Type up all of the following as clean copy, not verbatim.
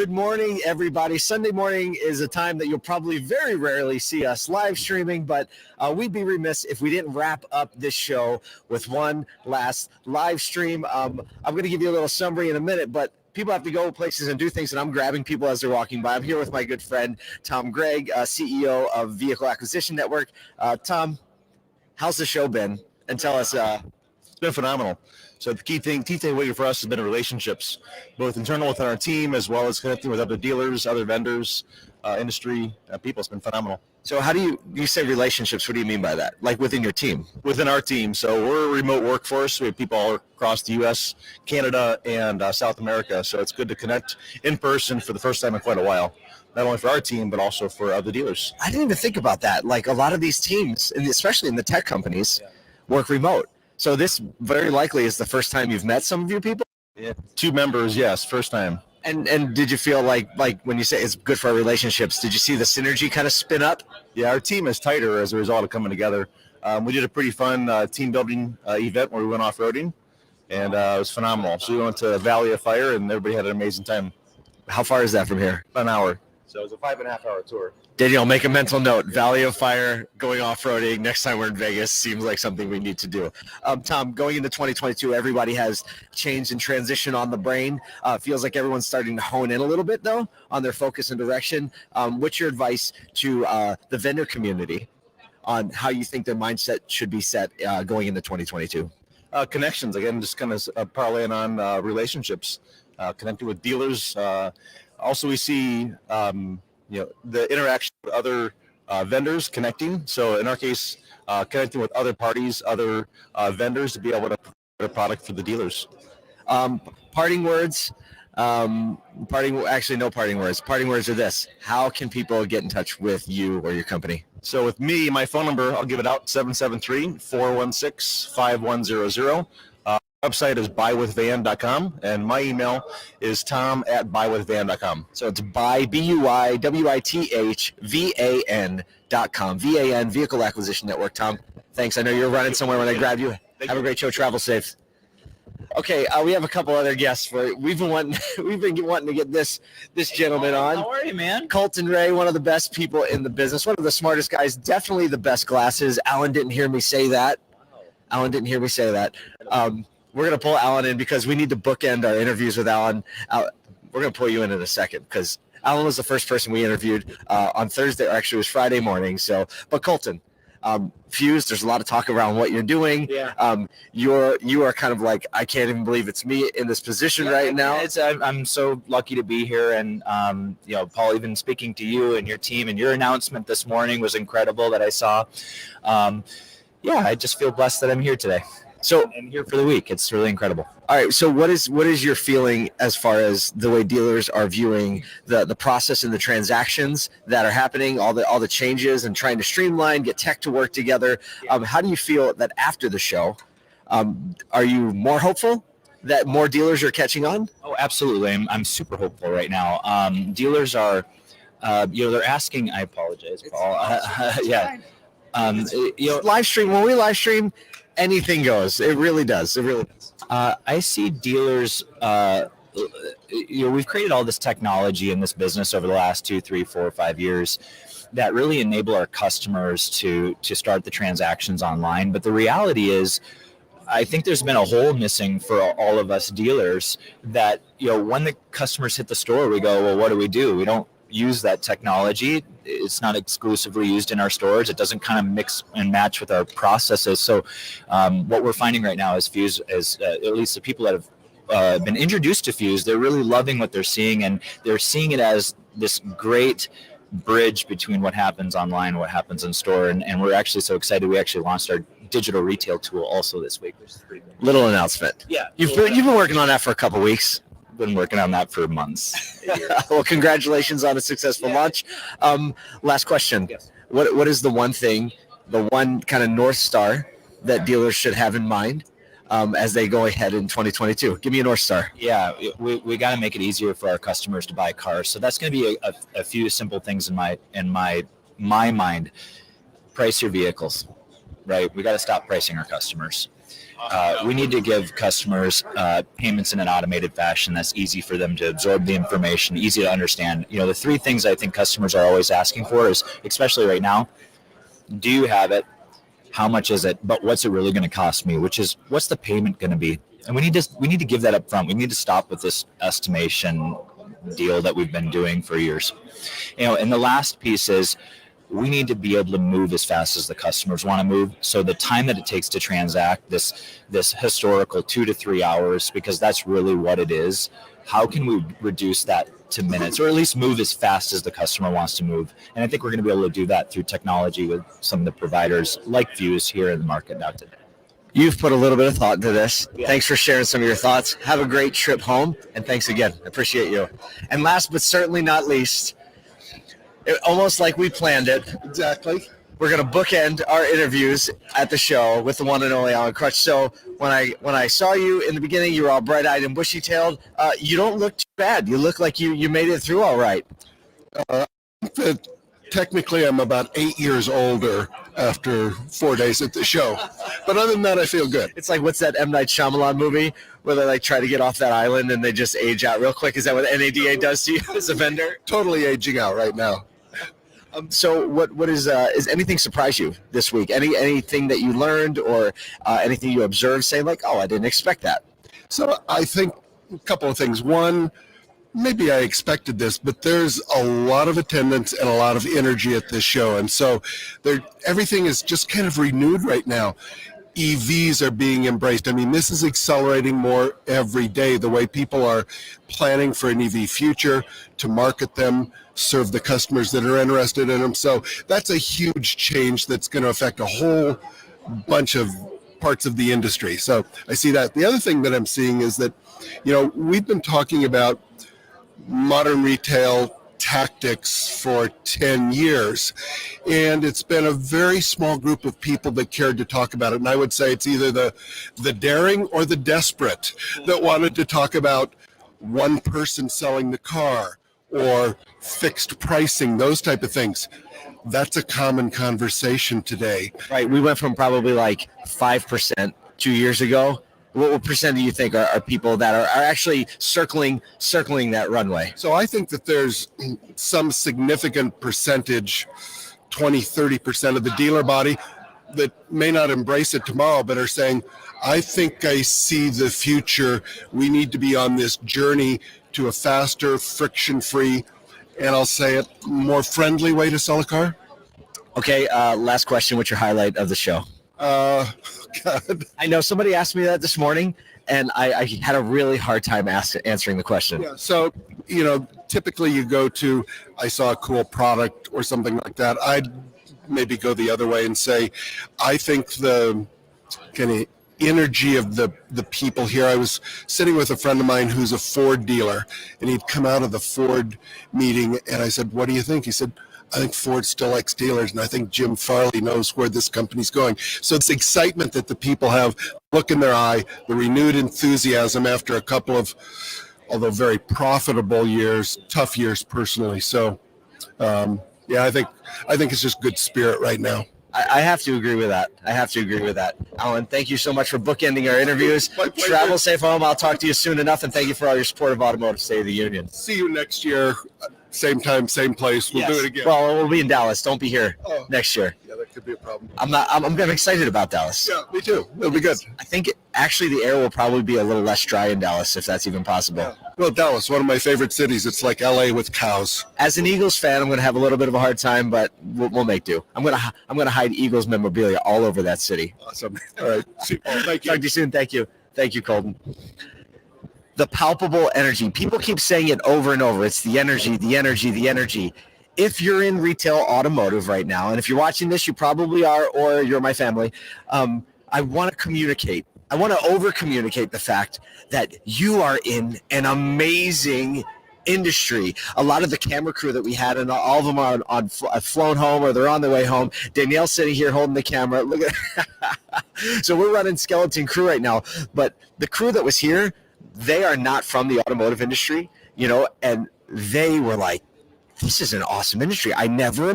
Good morning, everybody. Sunday morning is a time that you'll probably very rarely see us live streaming, but we'd be remiss if we didn't wrap up this show with one last live stream. I'm going to give you a little summary in a minute, but people have to go places and do things, and I'm grabbing people as they're walking by. I'm here with my good friend, Tom Gregg, CEO of Vehicle Acquisition Network. Tom, how's the show been? And tell us. It's been phenomenal. So the key takeaway for us has been relationships, both internal within our team as well as connecting with other dealers, other vendors, industry people. It's been phenomenal. So how do you say relationships? What do you mean by that? Like within your team? Within our team. So we're a remote workforce. We have people all across the U.S., Canada, and South America. So it's good to connect in person for the first time in quite a while, not only for our team, but also for other dealers. I didn't even think about that. Like a lot of these teams, and especially in the tech companies, work remote. So this very likely is the first time you've met some of your people? Yeah. 2 members, yes, first time. And did you feel like when you say it's good for our relationships, did you see the synergy kind of spin up? Yeah, our team is tighter as a result of coming together. We did a pretty fun team building event where we went off-roading, and it was phenomenal. So we went to Valley of Fire, and everybody had an amazing time. How far is that from here? About an hour. So it was a 5.5-hour tour. Daniel, make a mental note. Valley of Fire, going off-roading. Next time we're in Vegas, seems like something we need to do. Tom, going into 2022, everybody has change and transition on the brain. Feels like everyone's starting to hone in a little bit, though, on their focus and direction. What's your advice to the vendor community on how you think their mindset should be set going into 2022? Connections, again, just kind of parlaying on relationships, connecting with dealers. Also, we see the interaction with other vendors connecting. So in our case, connecting with other parties, other vendors to be able to provide a product for the dealers. Parting words. No parting words. Parting words are this. How can people get in touch with you or your company? So with me, my phone number, I'll give it out, 773-416-5100. Website is buywithvan.com, and my email is tom@buywithvan.com. So it's buywithvan.com. VAN, Vehicle Acquisition Network. Tom, thanks. I know you're running somewhere when I grab you. Have a great show. Travel safe. Okay, we have a couple other guests. We've been wanting to get this gentleman on. How are you, man? Colton Ray, one of the best people in the business, one of the smartest guys, definitely the best glasses. Alan didn't hear me say that. We're going to pull Alan in because we need to bookend our interviews with Alan. We're going to pull you in a second because Alan was the first person we interviewed on Thursday, or actually it was Friday morning. But Colton, Fuse, there's a lot of talk around what you're doing. Yeah. You are kind of like, I can't even believe it's me in this position right now. I'm so lucky to be here, and Paul, even speaking to you and your team, and your announcement this morning was incredible that I saw. I just feel blessed that I'm here today. So I'm here for the week. It's really incredible. All right. So what is your feeling as far as the way dealers are viewing the process and the transactions that are happening, all the changes and trying to streamline, get tech to work together? How do you feel that after the show? Are you more hopeful that more dealers are catching on? Oh, absolutely. I'm super hopeful right now. Dealers are, they're asking. I apologize, Paul. Live stream. When we live stream, anything goes. It really does. I see dealers, we've created all this technology in this business over the last 2, 3, 4, 5 years that really enable our customers to start the transactions online. But the reality is, I think there's been a hole missing for all of us dealers that, when the customers hit the store, we go, well, what do? We don't use that technology. It's not exclusively used in our stores. It doesn't kind of mix and match with our processes. So what we're finding right now is Fuse, at least the people that have been introduced to Fuse, they're really loving what they're seeing, and they're seeing it as this great bridge between what happens online and what happens in store. And we're actually so excited. We actually launched our digital retail tool also this week, which is pretty good. Little announcement. Yeah. You've been working on that for a couple of weeks. Been working on that for months. Well, congratulations on a successful launch. Last question. Yes. What is the one thing, the one kind of North Star that dealers should have in mind as they go ahead in 2022? Give me a North Star. Yeah, we got to make it easier for our customers to buy cars. So that's going to be a few simple things in my mind. Price your vehicles, right? We got to stop pricing our customers. We need to give customers payments in an automated fashion that's easy for them to absorb the information, easy to understand. The three things I think customers are always asking for is, especially right now, do you have it? How much is it? But what's it really going to cost me? Which is, what's the payment going to be? And we need to give that up front. We need to stop with this estimation deal that we've been doing for years. And the last piece is, we need to be able to move as fast as the customers want to move. So the time that it takes to transact this historical 2 to 3 hours, because that's really what it is. How can we reduce that to minutes, or at least move as fast as the customer wants to move? And I think we're going to be able to do that through technology with some of the providers like Fuse here in the market now today. You've put a little bit of thought into this. Yeah. Thanks for sharing some of your thoughts. Have a great trip home, and thanks again. I appreciate you. And last but certainly not least, almost like we planned it. Exactly. We're going to bookend our interviews at the show with the one and only Alan Crutch. So when I saw you in the beginning, you were all bright-eyed and bushy-tailed. You don't look too bad. You look like you made it through all right. Technically, I'm about 8 years older after 4 days at the show. But other than that, I feel good. It's like, what's that M. Night Shyamalan movie where they like try to get off that island and they just age out real quick? Is that what NADA does to you as a vendor? Totally aging out right now. So what is anything surprise you this week? Anything that you learned or anything you observed saying like, oh, I didn't expect that? So I think a couple of things. One, maybe I expected this, but there's a lot of attendance and a lot of energy at this show. And so everything is just kind of renewed right now. EVs are being embraced. I mean, this is accelerating more every day, the way people are planning for an EV future, to market them, serve the customers that are interested in them. So that's a huge change that's going to affect a whole bunch of parts of the industry. So I see that. The other thing that I'm seeing is that, we've been talking about modern retail tactics for 10 years, and it's been a very small group of people that cared to talk about it. And I would say it's either the daring or the desperate that wanted to talk about one person selling the car or fixed pricing, those type of things. That's a common conversation today. Right. We went from probably like 5% 2 years ago. What percent do you think are people that are actually circling that runway? So I think that there's some significant percentage, 20, 30% of the dealer body that may not embrace it tomorrow, but are saying, I think I see the future. We need to be on this journey to a faster, friction-free, and I'll say it, more friendly way to sell a car. Okay, last question. What's your highlight of the show? God. I know somebody asked me that this morning, and I had a really hard time answering the question. Yeah, so, typically you go to, I saw a cool product or something like that. I'd maybe go the other way and say, I think the kind of energy of the people here. I was sitting with a friend of mine who's a Ford dealer, and he'd come out of the Ford meeting, and I said, what do you think? He said, I think Ford still likes dealers, and I think Jim Farley knows where this company's going. So it's excitement that the people have, look in their eye, the renewed enthusiasm after a couple of, although very profitable years, tough years personally. So, I think it's just good spirit right now. I have to agree with that. Alan, thank you so much for bookending our interviews. Travel safe home. I'll talk to you soon enough, and thank you for all your support of Automotive State of the Union. See you next year. Same time, same place. We'll do it again. Well, we'll be in Dallas. Don't be here next year. Yeah, that could be a problem. I'm excited about Dallas. Yeah, me too. It'll be good. I think actually the air will probably be a little less dry in Dallas, if that's even possible. Yeah. Well, Dallas, one of my favorite cities. It's like LA with cows. As an Eagles fan, I'm going to have a little bit of a hard time, but we'll make do. I'm going to hide Eagles memorabilia all over that city. Awesome. All right. Thank you. Talk to you soon. Thank you, Colton. The palpable energy. People keep saying it over and over. It's the energy, the energy, the energy. If you're in retail automotive right now, and if you're watching this, you probably are, or you're my family, I want to communicate. I want to over-communicate the fact that you are in an amazing industry. A lot of the camera crew that we had, and all of them are have flown home or they're on their way home. Danielle's sitting here holding the camera. Look at So we're running skeleton crew right now. But the crew that was here, they are not from the automotive industry, and they were like this is an awesome industry. I never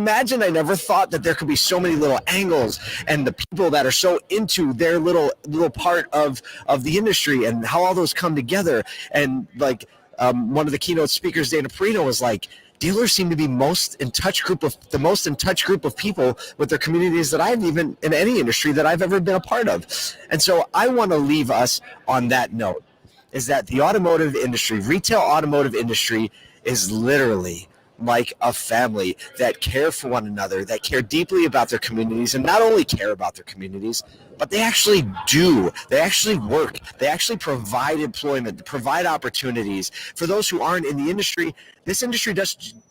thought that there could be so many little angles and the people that are so into their little part of the industry and how all those come together. And like one of the keynote speakers, Dana Perino, was like, dealers seem to be the most in touch group of people with their communities that I've even in any industry that I've ever been a part of. And so I want to leave us on that note, is that the automotive industry, retail automotive industry, is literally like a family that care for one another, that care deeply about their communities, and not only care about their communities, but they actually do. They actually work. They actually provide employment, provide opportunities for those who aren't in the industry. This industry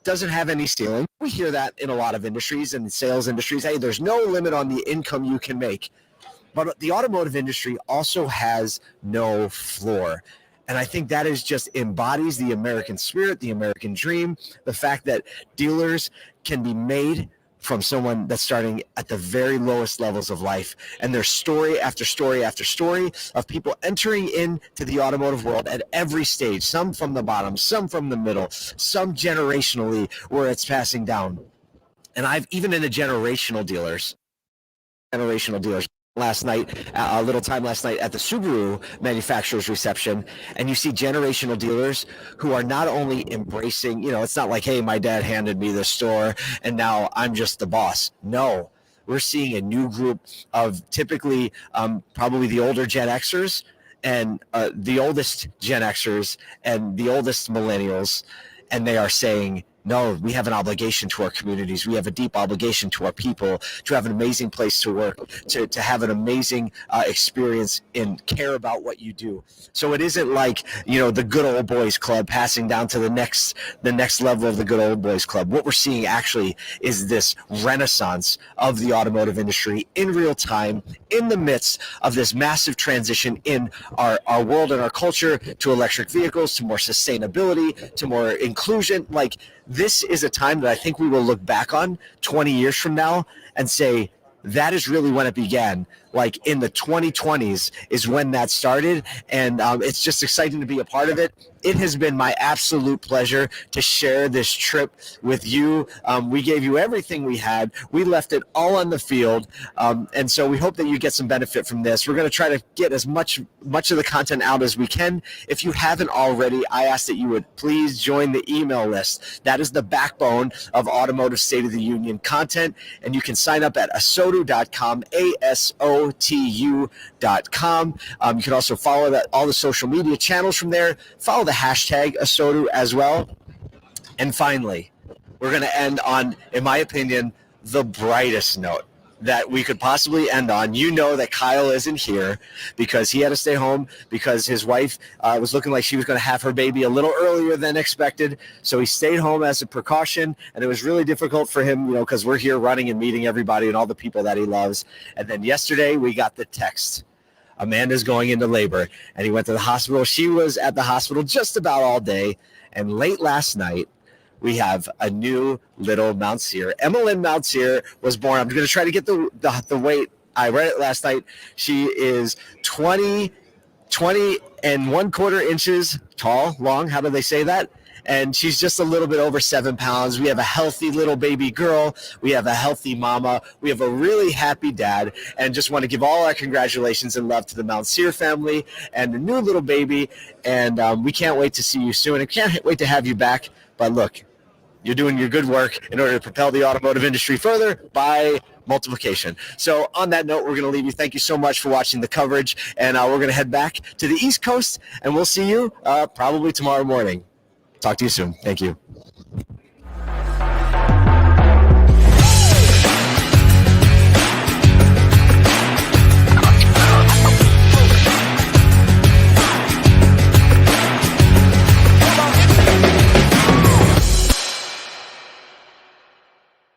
doesn't have any ceiling. We hear that in a lot of industries and sales industries. Hey, there's no limit on the income you can make. But the automotive industry also has no floor. And I think that is just embodies the American spirit, the American dream, the fact that dealers can be made from someone that's starting at the very lowest levels of life. And there's story after story after story of people entering into the automotive world at every stage, some from the bottom, some from the middle, some generationally where it's passing down. And I've even in the generational dealers last night, a little time last night at the Subaru manufacturer's reception, and you see generational dealers who are not only embracing, it's not like, hey, my dad handed me the store and now I'm just the boss. No, we're seeing a new group of typically probably the older Gen Xers and the oldest Gen Xers and the oldest millennials, and they are saying, no, we have an obligation to our communities. We have a deep obligation to our people to have an amazing place to work, to have an amazing experience and care about what you do. So it isn't like, the good old boys club passing down to the next level of the good old boys club. What we're seeing actually is this renaissance of the automotive industry in real time, in the midst of this massive transition in our world and our culture to electric vehicles, to more sustainability, to more inclusion. Like, this is a time that I think we will look back on 20 years from now and say, that is really when it began. Like in the 2020s is when that started. And it's just exciting to be a part of it. It has been my absolute pleasure to share this trip with you. We gave you everything we had. We left it all on the field. And so we hope that you get some benefit from this. We're going to try to get as much of the content out as we can. If you haven't already, I ask that you would please join the email list. That is the backbone of Automotive State of the Union content. And you can sign up at ASOTU.com, ASOTU.com. You can also follow all the social media channels from there. Follow the hashtag ASOTU as well. And finally, we're going to end on, in my opinion, the brightest note that we could possibly end on. You know that Kyle isn't here because he had to stay home because his wife was looking like she was going to have her baby a little earlier than expected. So he stayed home as a precaution, and it was really difficult for him, because we're here running and meeting everybody and all the people that he loves. And then yesterday we got the text. Amanda's going into labor, and he went to the hospital. She was at the hospital just about all day, and late last night, we have a new little Mountsier. Emmeline Mountsier was born. I'm going to try to get the weight. I read it last night. She is 20 and 1/4 inches tall, long. How do they say that? And she's just a little bit over 7 pounds. We have a healthy little baby girl. We have a healthy mama. We have a really happy dad. And just want to give all our congratulations and love to the Mountsier family and the new little baby. And we can't wait to see you soon. And can't wait to have you back. But look, you're doing your good work in order to propel the automotive industry further by multiplication. So on that note, we're going to leave you. Thank you so much for watching the coverage. And we're going to head back to the East Coast. And we'll see you probably tomorrow morning. Talk to you soon. Thank you.